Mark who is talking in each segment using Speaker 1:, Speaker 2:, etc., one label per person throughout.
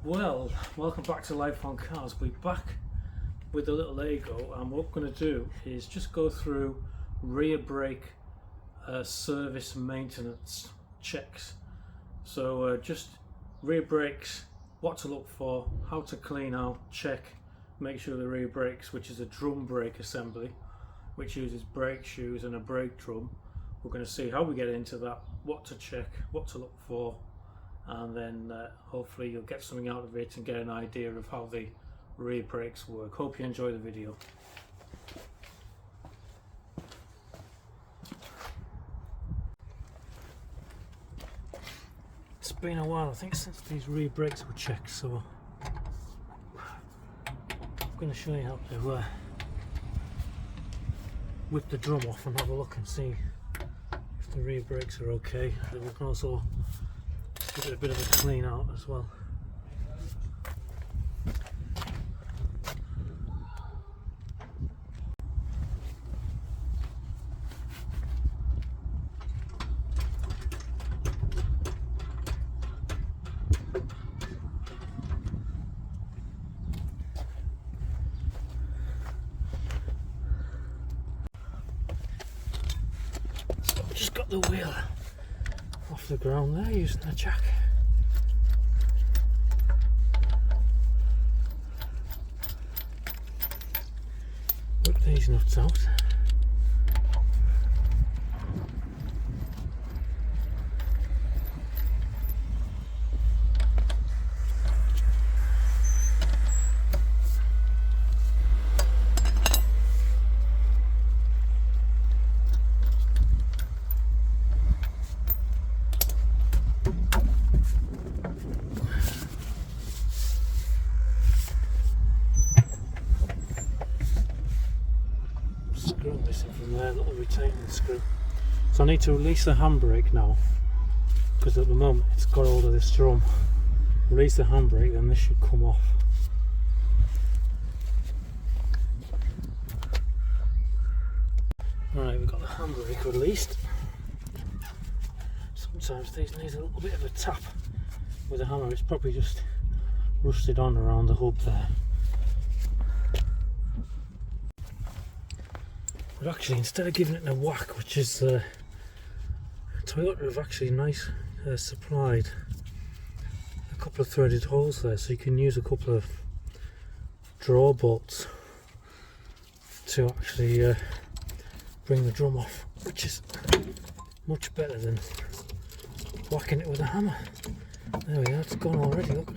Speaker 1: Well, welcome back to Life on Cars. We're back with a little Aygo, and what we're going to do is just go through rear brake service maintenance checks. So just rear brakes, what to look for, how to clean out, check, make sure the rear brakes, which is a drum brake assembly, which uses brake shoes and a brake drum. We're going to see how we get into that, what to check, what to look for, and then hopefully you'll get something out of it and get an idea of how the rear brakes work. Hope you enjoy the video. It's been a while, I think, since these rear brakes were checked, so I'm going to show you how to whip the drum off and have a look and see if the rear brakes are okay. And we can also give it a bit of a clean out as well. So I've just got the wheel off the ground there using the jack. Whip these nuts out. Screw missing from there, little retaining screw. So I need to release the handbrake now, because at the moment it's got hold of this drum. Release the handbrake, then this should come off. Alright, we've got the handbrake released. Sometimes these need a little bit of a tap with a hammer. It's probably just rusted on around the hub there. But actually, instead of giving it a whack, which is Toyota have actually supplied a couple of threaded holes there, so you can use a couple of draw bolts to actually bring the drum off, which is much better than whacking it with a hammer. There we are, it's gone already, look.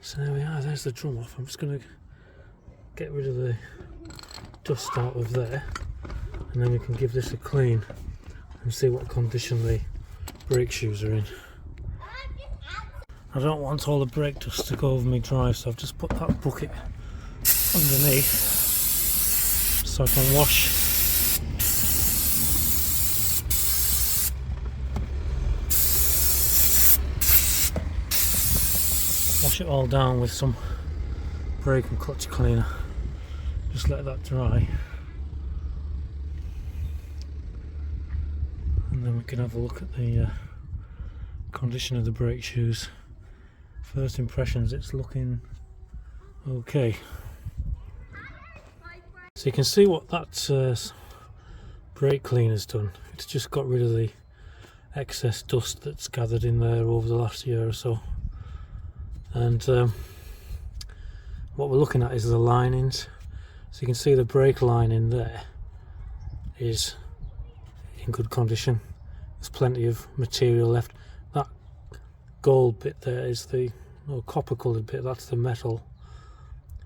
Speaker 1: So there we are, there's the drum off. I'm just going to get rid of the dust out of there, and then we can give this a clean and see what condition the brake shoes are in. I don't want all the brake dust to go over my drive, so I've just put that bucket underneath so I can wash it all down with some brake and clutch cleaner. Just let that dry, and then we can have a look at the condition of the brake shoes. First impressions, it's looking okay. So you can see what that brake cleaner's done. It's just got rid of the excess dust that's gathered in there over the last year or so. And what we're looking at is the linings. So you can see the brake lining there is in good condition. There's plenty of material left. That gold bit there is the copper coloured bit, that's the metal.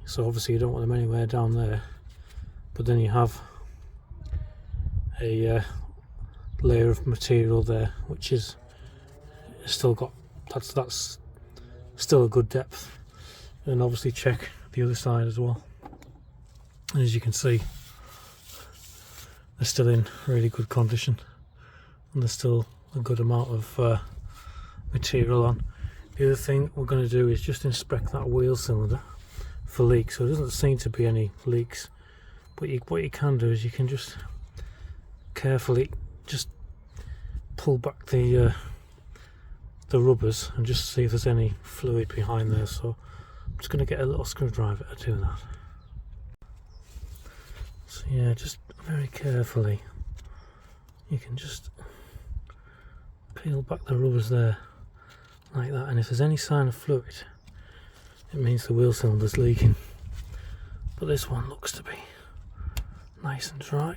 Speaker 1: So obviously you don't want them anywhere down there. But then you have a layer of material there, which is still got, that's still a good depth. And obviously check the other side as well. And as you can see, they're still in really good condition, and there's still a good amount of material on. The other thing we're going to do is just inspect that wheel cylinder for leaks. So there doesn't seem to be any leaks, but what you can do is you can just carefully just pull back the the rubbers and just see if there's any fluid behind there. So I'm just going to get a little screwdriver to do that. So yeah, just very carefully you can just peel back the rubbers there like that, and if there's any sign of fluid it means the wheel cylinder's leaking, but this one looks to be nice and dry.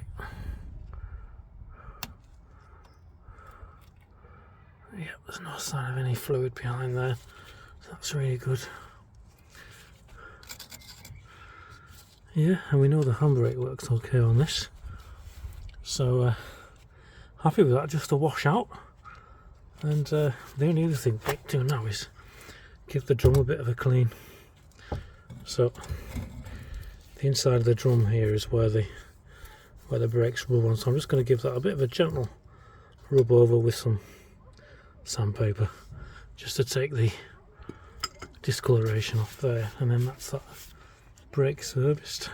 Speaker 1: Yeah, there's no sign of any fluid behind there, so that's really good. Yeah, and we know the handbrake works okay on this, so happy with that, just a wash out. And the only other thing to do now is give the drum a bit of a clean. So the inside of the drum here is where the brakes rub on, so I'm just going to give that a bit of a gentle rub over with some sandpaper just to take the discoloration off there, and then that's that brake serviced.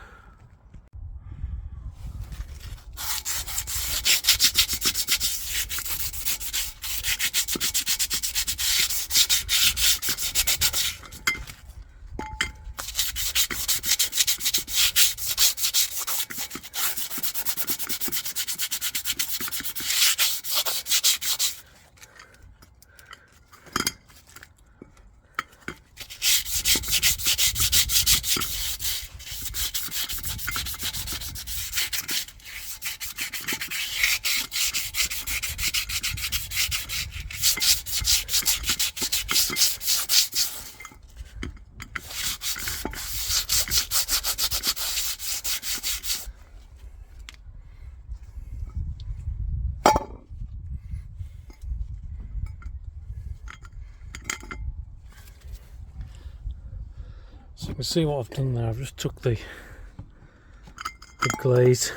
Speaker 1: So you can see what I've done there. I've just took the glaze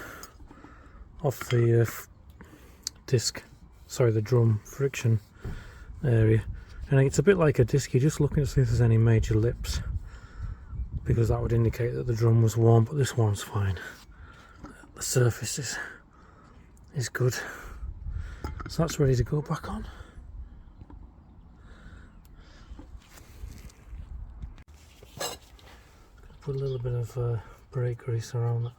Speaker 1: off the the drum friction area, and it's a bit like a disc. You're just looking to see if there's any major lips, because that would indicate that the drum was warm, but this one's fine. The surface is good, so that's ready to go back on. Put a little bit of brake grease around that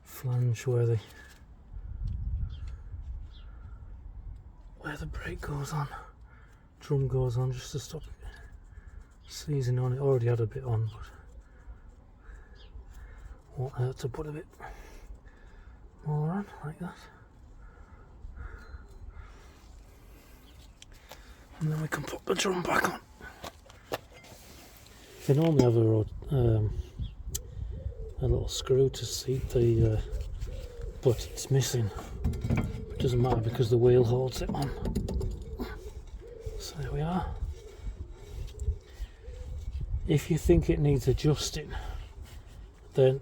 Speaker 1: flange where the brake goes on, drum goes on, just to stop it seizing on. It already had a bit on, but won't hurt to put a bit more on like that, and then we can put the drum back on. They normally have a little screw to seat the, but it's missing. It doesn't matter because the wheel holds it on. So there we are. If you think it needs adjusting, then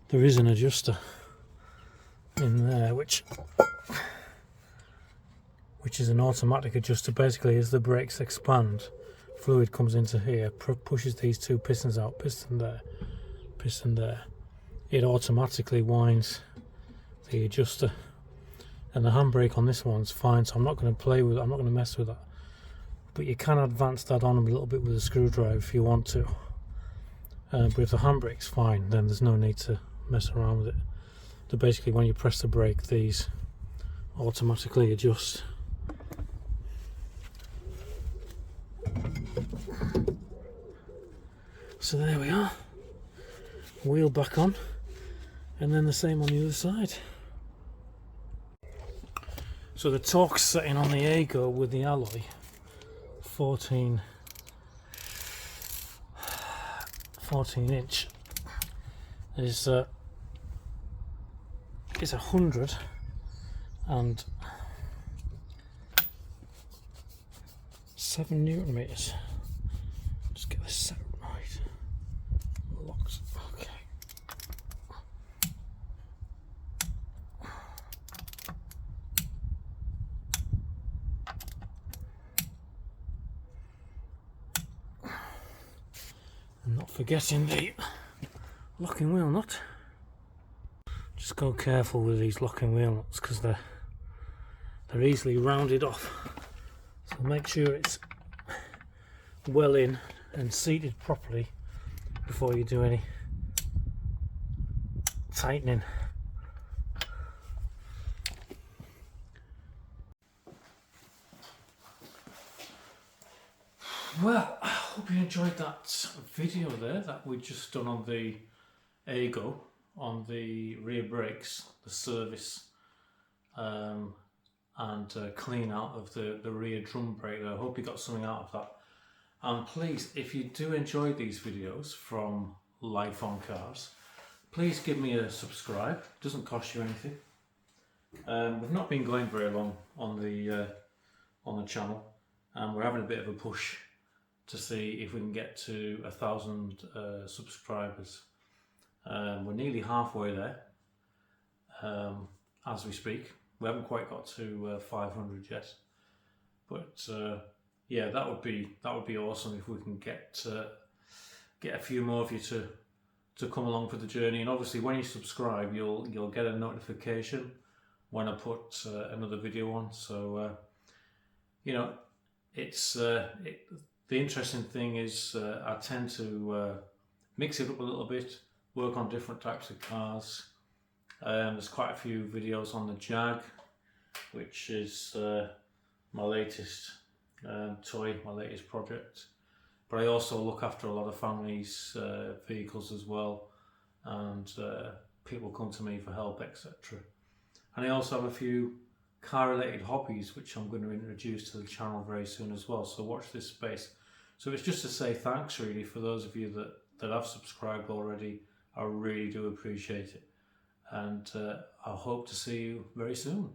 Speaker 1: there is an adjuster in there, which is an automatic adjuster. Basically, as the brakes expand, fluid comes into here, pushes these two pistons out, piston there. It automatically winds the adjuster, and the handbrake on this one's fine, so I'm not going to play with it, I'm not going to mess with that. But you can advance that on a little bit with a screwdriver if you want to. But if the handbrake's fine, then there's no need to mess around with it. So basically, when you press the brake, these automatically adjust. So there we are, wheel back on, and then the same on the other side. So the torque setting on the Aygo with the alloy, 14 inch, is 100 and 7 Newton meters. Just get this set right. Locks. Okay. And not forgetting the locking wheel nut. Just Just go careful with these locking wheel nuts because they're easily rounded off. So make sure it's well in and seated properly before you do any tightening. Well, I hope you enjoyed that video there that we just done on the Aygo, on the rear brakes, the service and clean out of the rear drum brake there. I hope you got something out of that. And please, if you do enjoy these videos from Life on Cars, please give me a subscribe. It doesn't cost you anything. We've not been going very long on the channel, and we're having a bit of a push to see if we can get to 1,000 subscribers. We're nearly halfway there as we speak. We haven't quite got to 500 yet, but yeah, that would be awesome if we can get a few more of you to come along for the journey. And obviously, when you subscribe, you'll get a notification when I put another video on. So you know, it's the interesting thing is I tend to mix it up a little bit, work on different types of cars. There's quite a few videos on the Jag, which is my latest toy, my latest project. But I also look after a lot of families' vehicles as well, and people come to me for help, etc. And I also have a few car-related hobbies which I'm going to introduce to the channel very soon as well, so watch this space. So it's just to say thanks really for those of you that have subscribed already. I really do appreciate it, and I hope to see you very soon.